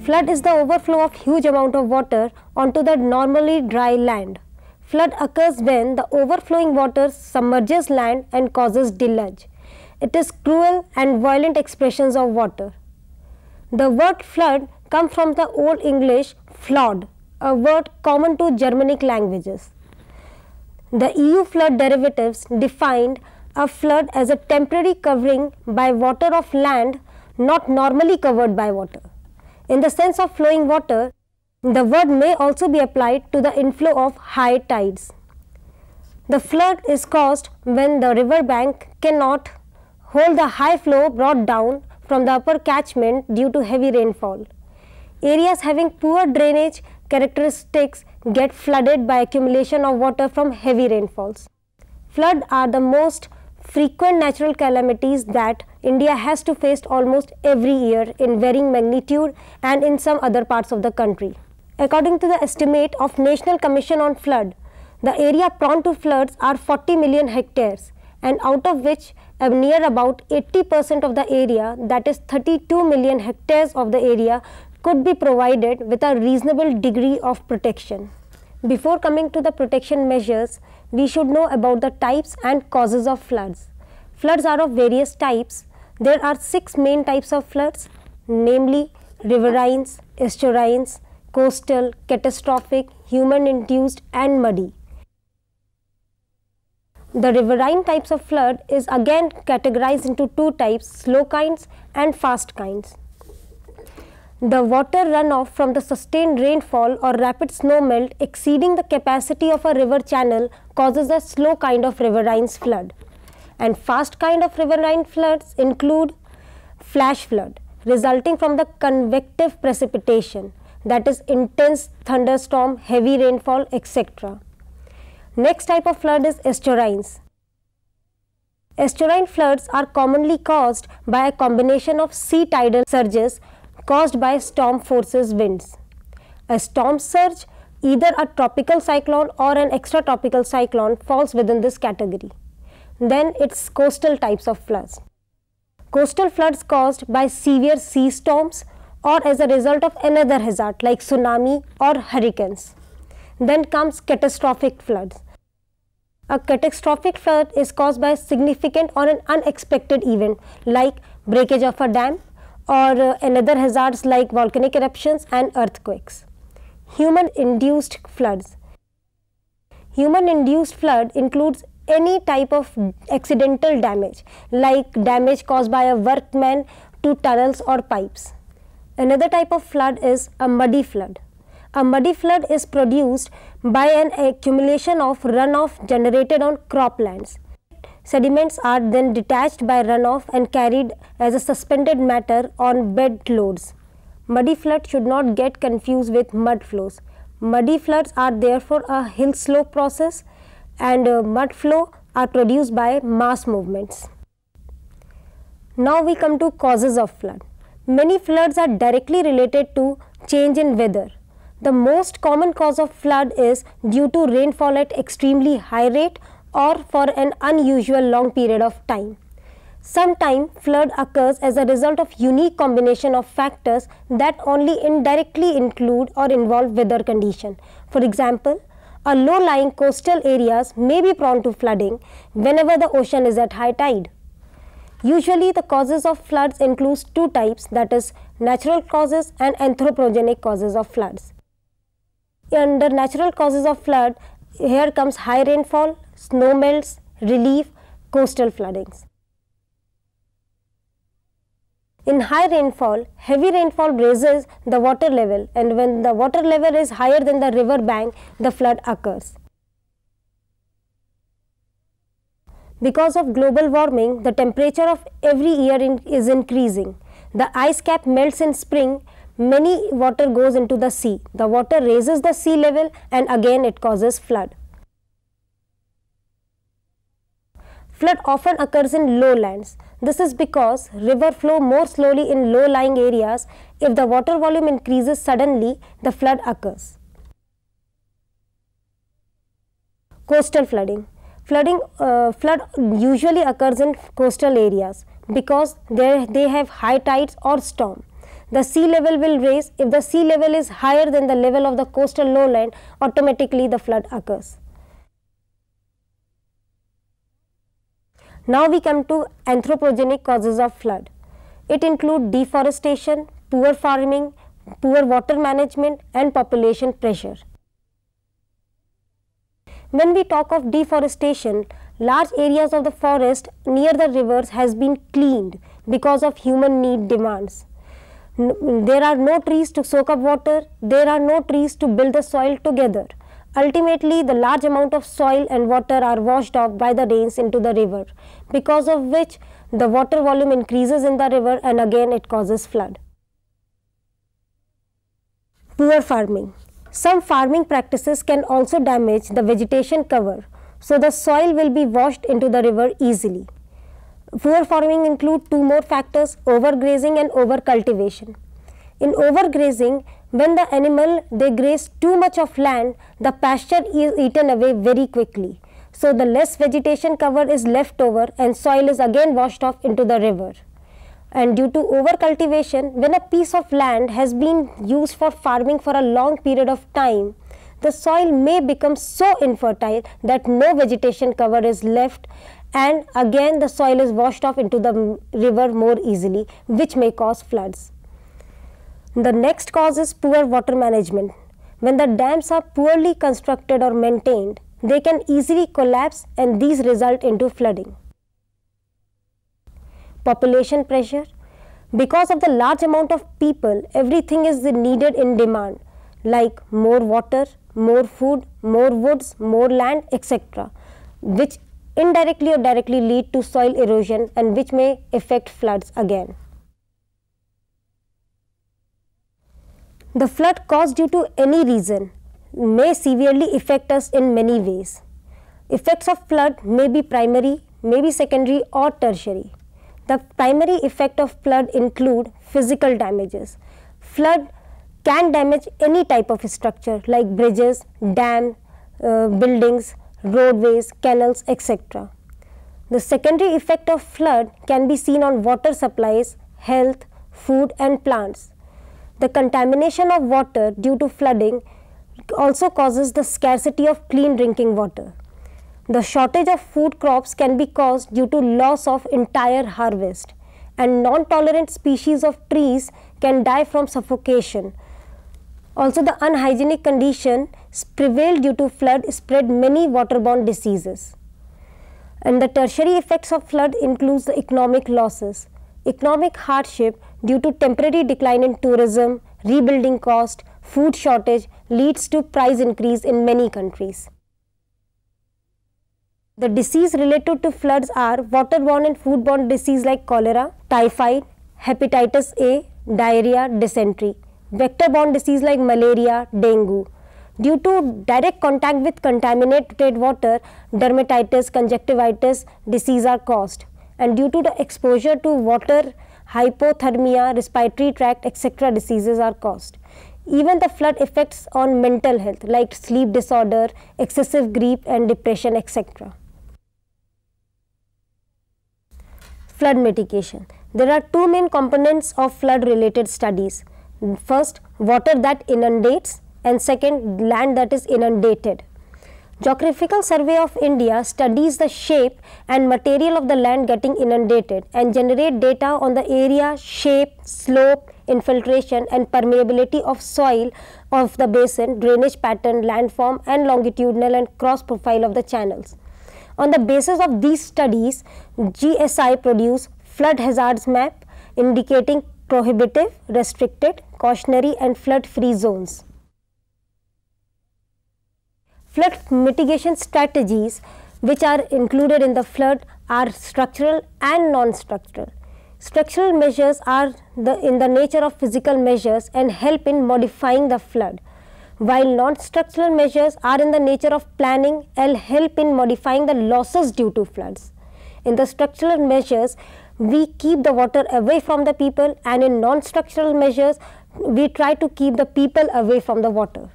Flood is the overflow of huge amount of water onto the normally dry land. Flood occurs when the overflowing water submerges land and causes deluge. It is cruel and violent expressions of water. The word flood comes from the Old English flood, a word common to Germanic languages. The EU flood derivatives defined a flood as a temporary covering by water of land not normally covered by water. In the sense of flowing water, the word may also be applied to the inflow of high tides. The flood is caused when the river bank cannot hold the high flow brought down from the upper catchment due to heavy rainfall. Areas having poor drainage characteristics get flooded by accumulation of water from heavy rainfalls. Floods are the most frequent natural calamities that India has to face almost every year in varying magnitude and in some other parts of the country. According to the estimate of National Commission on Flood, the area prone to floods are 40 million hectares, and out of which near about 80% of the area, that is 32 million hectares of the area, could be provided with a reasonable degree of protection. Before coming to the protection measures, we should know about the types and causes of floods. Floods are of various types. There are 6 main types of floods, namely riverines, estuarines, coastal, catastrophic, human-induced and muddy. The riverine types of flood is again categorized into 2 types, slow kinds and fast kinds. The water runoff from the sustained rainfall or rapid snow melt exceeding the capacity of a river channel causes a slow kind of riverine flood. And fast kind of riverine floods include flash flood resulting from the convective precipitation, that is intense thunderstorm, heavy rainfall, etc. Next type of flood is estuarines. Estuarine floods are commonly caused by a combination of sea tidal surges caused by storm forces winds. A storm surge, either a tropical cyclone or an extratropical cyclone, falls within this category. Then it's coastal types of floods. Coastal floods caused by severe sea storms or as a result of another hazard like tsunami or hurricanes. Then comes catastrophic floods. A catastrophic flood is caused by a significant or an unexpected event like breakage of a dam or another hazards like volcanic eruptions and earthquakes. Human-induced floods. Human-induced flood includes any type of accidental damage like damage caused by a workman to tunnels or pipes. Another type of flood is a muddy flood. A muddy flood is produced by an accumulation of runoff generated on croplands. Sediments are then detached by runoff and carried as a suspended matter on bed loads. Muddy flood should not get confused with mud flows. Muddy floods are therefore a hill slope process, and mud flow are produced by mass movements. Now we come to causes of flood. Many floods are directly related to change in weather. The most common cause of flood is due to rainfall at extremely high rate or for an unusual long period of time. Sometimes flood occurs as a result of unique combination of factors that only indirectly include or involve weather condition. For example, a low-lying coastal areas may be prone to flooding whenever the ocean is at high tide. Usually the causes of floods include 2 types, that is natural causes and anthropogenic causes of floods. Under natural causes of flood, here comes high rainfall, snow melts, relief, coastal floodings. In high rainfall, heavy rainfall raises the water level, and when the water level is higher than the river bank, the flood occurs. Because of global warming, the temperature of every year is increasing. The ice cap melts in spring, many water goes into the sea. The water raises the sea level and again it causes flood. Flood often occurs in lowlands. This is because river flow more slowly in low-lying areas. If the water volume increases suddenly, the flood occurs. Coastal flooding. Flood usually occurs in coastal areas because they have high tides or storm. the sea level will rise. If the sea level is higher than the level of the coastal lowland, automatically the flood occurs. Now we come to anthropogenic causes of flood. It includes deforestation, poor farming, poor water management and population pressure. When we talk of deforestation, large areas of the forest near the rivers has been cleaned because of human need demands. There are no trees to soak up water, there are no trees to build the soil together. Ultimately, the large amount of soil and water are washed off by the rains into the river, because of which the water volume increases in the river and again it causes flood. Poor farming. Some farming practices can also damage the vegetation cover, so the soil will be washed into the river easily. Poor farming include two more factors, overgrazing and overcultivation. In overgrazing, when the animal they graze too much of land, the pasture is eaten away very quickly. So the less vegetation cover is left over and soil is again washed off into the river. And due to overcultivation, when a piece of land has been used for farming for a long period of time, the soil may become so infertile that no vegetation cover is left, and again the soil is washed off into the river more easily, which may cause floods. The next cause is poor water management. When the dams are poorly constructed or maintained, they can easily collapse and these result into flooding. Population pressure. Because of the large amount of people, everything is needed in demand, like more water, more food, more woods, more land, etc., which indirectly or directly lead to soil erosion and which may affect floods again. The flood caused due to any reason may severely affect us in many ways. Effects of flood may be primary, may be secondary or tertiary. The primary effect of flood include physical damages. Flood can damage any type of structure like bridges, dams, buildings, roadways, canals, etc. The secondary effect of flood can be seen on water supplies, health, food and plants. The contamination of water due to flooding also causes the scarcity of clean drinking water. The shortage of food crops can be caused due to loss of entire harvest, and non-tolerant species of trees can die from suffocation. Also, the unhygienic condition prevailed due to flood spread many waterborne diseases. And the tertiary effects of flood includes the economic losses. Economic hardship due to temporary decline in tourism, rebuilding cost, food shortage leads to price increase in many countries. The disease related to floods are waterborne and foodborne disease like cholera, typhoid, hepatitis A, diarrhea, dysentery, vector-borne disease like malaria, dengue. Due to direct contact with contaminated water, dermatitis, conjunctivitis disease are caused, and due to the exposure to water, hypothermia, respiratory tract, etc. diseases are caused. Even the flood effects on mental health like sleep disorder, excessive grief and depression, etc. Flood mitigation. There are two main components of flood related studies. First, water that inundates, and second, land that is inundated. Geographical Survey of India studies the shape and material of the land getting inundated and generate data on the area, shape, slope, infiltration and permeability of soil of the basin, drainage pattern, landform and longitudinal and cross profile of the channels. On the basis of these studies, GSI produced flood hazards map indicating prohibitive, restricted, cautionary and flood free zones. Flood mitigation strategies which are included in the flood are structural and non-structural. Structural measures are in the nature of physical measures and help in modifying the flood, while non-structural measures are in the nature of planning and help in modifying the losses due to floods. In the structural measures, we keep the water away from the people, and in non-structural measures, we try to keep the people away from the water.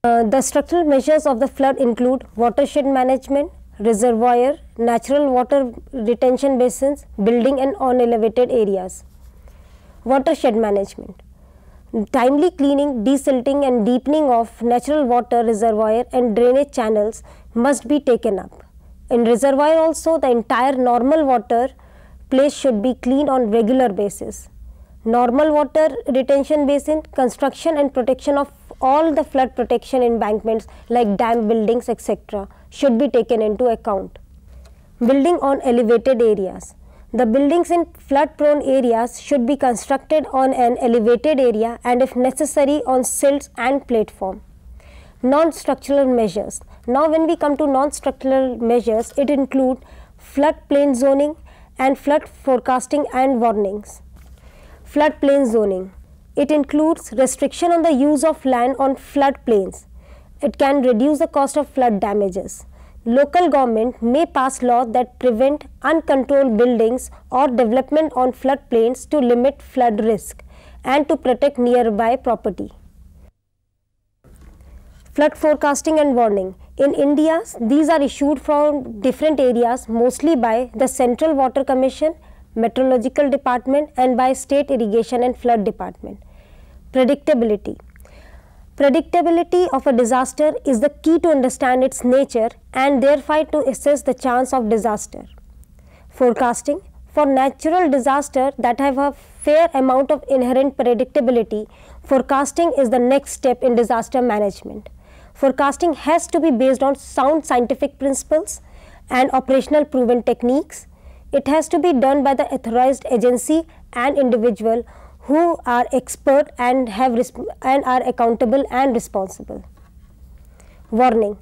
The structural measures of the flood include watershed management, reservoir, natural water retention basins, building and on elevated areas. Watershed management. Timely cleaning, desilting and deepening of natural water reservoir and drainage channels must be taken up. In reservoir also, the entire normal water place should be cleaned on regular basis. Normal water retention basin, construction and protection of all the flood protection embankments like dam buildings etc. should be taken into account. Building on elevated areas. The buildings in flood prone areas should be constructed on an elevated area and if necessary on silts and platform. Non-structural measures. Now when we come to non-structural measures, it includes floodplain zoning and flood forecasting and warnings. Floodplain zoning. It includes restriction on the use of land on floodplains. It can reduce the cost of flood damages. Local government may pass laws that prevent uncontrolled buildings or development on floodplains to limit flood risk and to protect nearby property. Flood forecasting and warning. In India, these are issued from different areas, mostly by the Central Water Commission, Meteorological Department and by State Irrigation and Flood Department. Predictability. Predictability of a disaster is the key to understand its nature and therefore to assess the chance of disaster. Forecasting. For natural disaster that have a fair amount of inherent predictability, forecasting is the next step in disaster management. Forecasting has to be based on sound scientific principles and operational proven techniques. It has to be done by the authorized agency and individual who are expert and are accountable and responsible. Warning.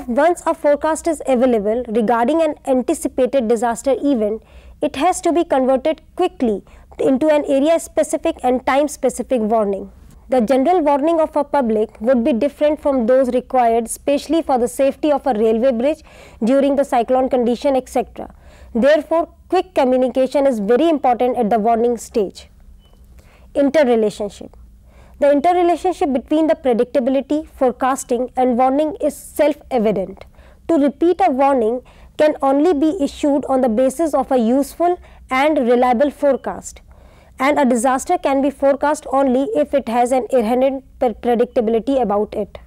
Once a forecast is available regarding an anticipated disaster event, it has to be converted quickly into an area specific and time specific warning. The general warning of a public would be different from those required especially for the safety of a railway bridge during the cyclone condition etc. Therefore, quick communication is very important at the warning stage. Interrelationship. The interrelationship between the predictability, forecasting and warning is self-evident. To repeat a warning can only be issued on the basis of a useful and reliable forecast. And a disaster can be forecast only if it has an inherent predictability about it.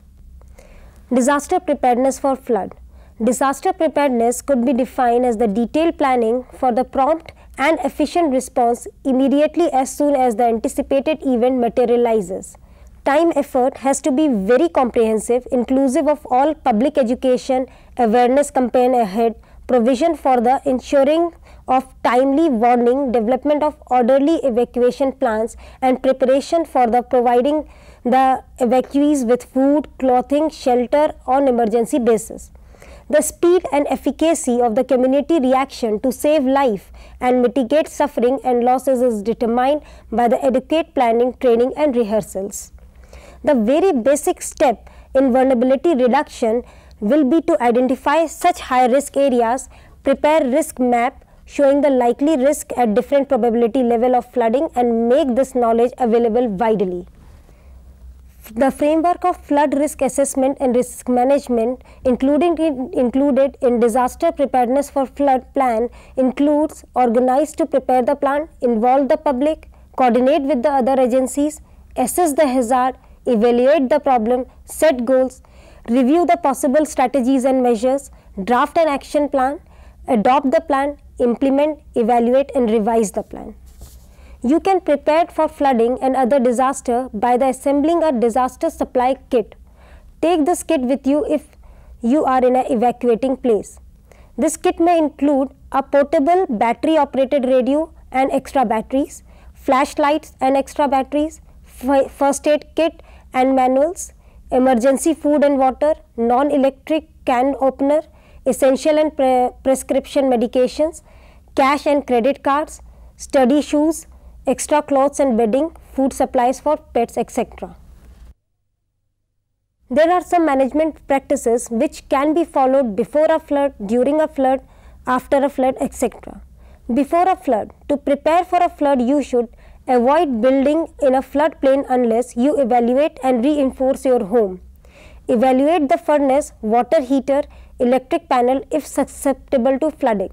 Disaster preparedness for flood. Disaster preparedness could be defined as the detailed planning for the prompt and efficient response immediately as soon as the anticipated event materializes. Time effort has to be very comprehensive, inclusive of all public education, awareness campaign ahead, provision for the ensuring of timely warning, development of orderly evacuation plans and preparation for the providing the evacuees with food, clothing, shelter on emergency basis. The speed and efficacy of the community reaction to save life and mitigate suffering and losses is determined by the adequate planning, training and rehearsals. The very basic step in vulnerability reduction will be to identify such high risk areas, prepare risk map showing the likely risk at different probability level of flooding and make this knowledge available widely. The framework of flood risk assessment and risk management included in disaster preparedness for flood plan includes organize to prepare the plan, involve the public, coordinate with the other agencies, assess the hazard, evaluate the problem, set goals, review the possible strategies and measures, draft an action plan, adopt the plan, implement, evaluate and revise the plan. You can prepare for flooding and other disaster by the assembling a disaster supply kit. Take this kit with you if you are in an evacuating place. This kit may include a portable battery operated radio and extra batteries, flashlights and extra batteries, first aid kit and manuals, emergency food and water, non-electric can opener, essential and prescription medications, cash and credit cards, study shoes, extra clothes and bedding, food supplies for pets, etc. There are some management practices which can be followed before a flood, during a flood, after a flood, etc. Before a flood, to prepare for a flood, you should avoid building in a floodplain unless you evaluate and reinforce your home. Evaluate the furnace, water heater, electric panel if susceptible to flooding.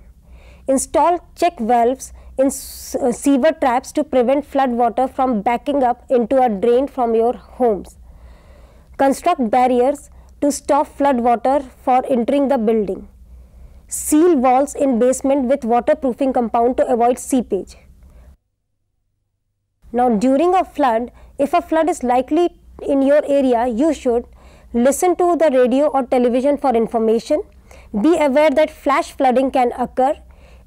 Install check valves in sewer traps to prevent flood water from backing up into a drain from your homes. Construct barriers to stop flood water for entering the building. Seal walls in basement with waterproofing compound to avoid seepage. Now during a flood, if a flood is likely in your area, you should listen to the radio or television for information. Be aware that flash flooding can occur.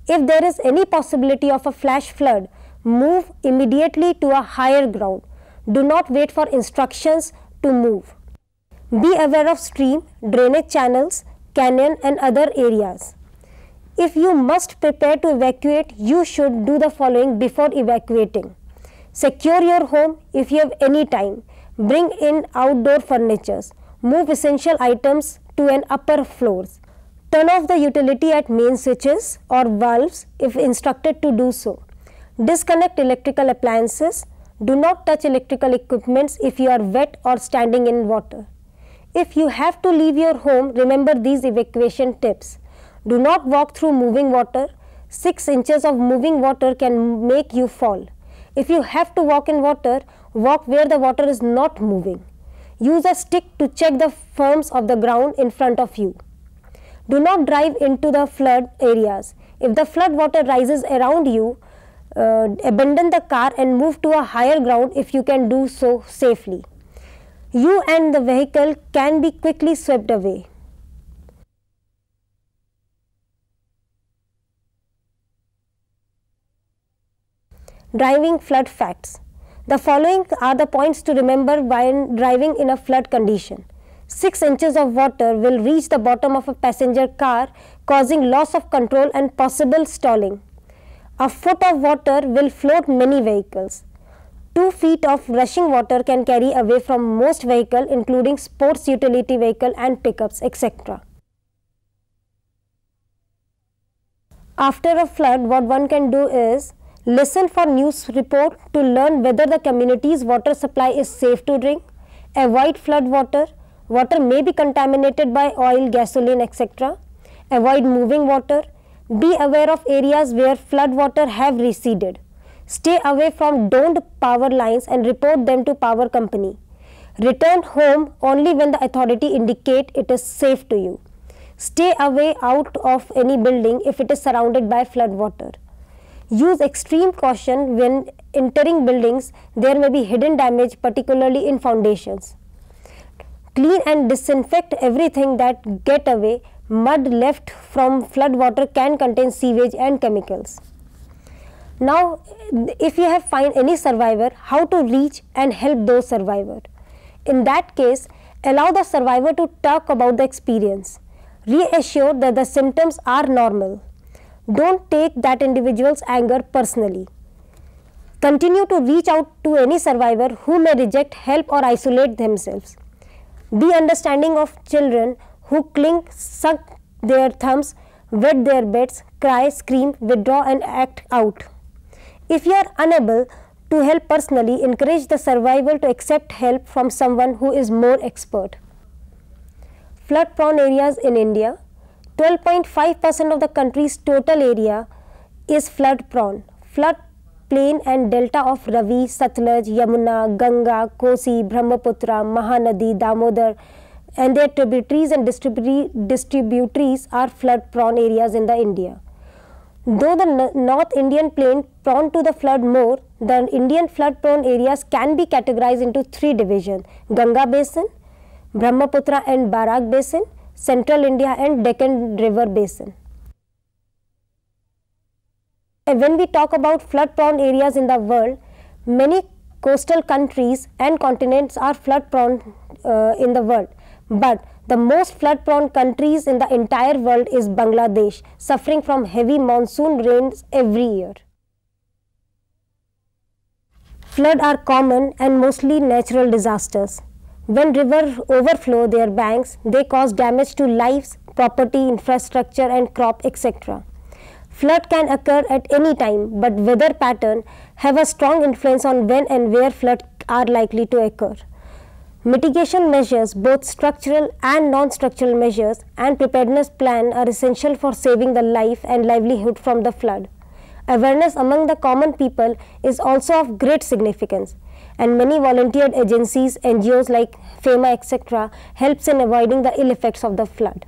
If there is any possibility of a flash flood, move immediately to a higher ground. Do not wait for instructions to move. Be aware of stream, drainage channels, canyon and other areas. If you must prepare to evacuate, you should do the following before evacuating. Secure your home if you have any time. Bring in outdoor furnitures. Move essential items to an upper floors. Turn off the utility at main switches or valves if instructed to do so. Disconnect electrical appliances. Do not touch electrical equipments if you are wet or standing in water. If you have to leave your home, remember these evacuation tips. Do not walk through moving water. 6 inches of moving water can make you fall. If you have to walk in water, walk where the water is not moving. Use a stick to check the firmness of the ground in front of you. Do not drive into the flood areas. If the flood water rises around you, abandon the car and move to a higher ground if you can do so safely. You and the vehicle can be quickly swept away. Driving flood facts. The following are the points to remember while driving in a flood condition. 6 inches of water will reach the bottom of a passenger car, causing loss of control and possible stalling. A foot of water will float many vehicles. 2 feet of rushing water can carry away from most vehicles, including sports utility vehicle and pickups, etc. After a flood, what one can do is listen for news report to learn whether the community's water supply is safe to drink. Avoid flood water. Water may be contaminated by oil, gasoline, etc. Avoid moving water. Be aware of areas where flood water have receded. Stay away from domed power lines and report them to power company. Return home only when the authority indicate it is safe to you. Stay away out of any building if it is surrounded by flood water. Use extreme caution when entering buildings. There may be hidden damage, particularly in foundations. Clean and disinfect everything that get away. Mud left from flood water can contain sewage and chemicals. Now, if you have find any survivor, how to reach and help those survivors? In that case, allow the survivor to talk about the experience. Reassure that the symptoms are normal. Don't take that individual's anger personally. Continue to reach out to any survivor who may reject help or isolate themselves. Be understanding of children who cling, suck their thumbs, wet their beds, cry, scream, withdraw and act out. If you are unable to help personally, encourage the survivor to accept help from someone who is more expert. Flood prone areas in India. 12.5% of the country's total area is flood prone. Flood plain and delta of Ravi, Satluj, Yamuna, Ganga, Kosi, Brahmaputra, Mahanadi, Damodar and their tributaries and distributaries are flood prone areas in the India. Though the North Indian plain prone to the flood more, the Indian flood prone areas can be categorized into 3 divisions: Ganga Basin, Brahmaputra and Barak Basin, Central India and Deccan River Basin. And when we talk about flood prone areas in the world, many coastal countries and continents are flood prone in the world. But the most flood prone countries in the entire world is Bangladesh, suffering from heavy monsoon rains every year. Floods are common and mostly natural disasters. When rivers overflow their banks, they cause damage to lives, property, infrastructure and crop, etc. Flood can occur at any time, but weather patterns have a strong influence on when and where floods are likely to occur. Mitigation measures, both structural and non-structural measures, and preparedness plan are essential for saving the life and livelihood from the flood. Awareness among the common people is also of great significance, and many volunteered agencies, NGOs like FEMA, etc., helps in avoiding the ill effects of the flood.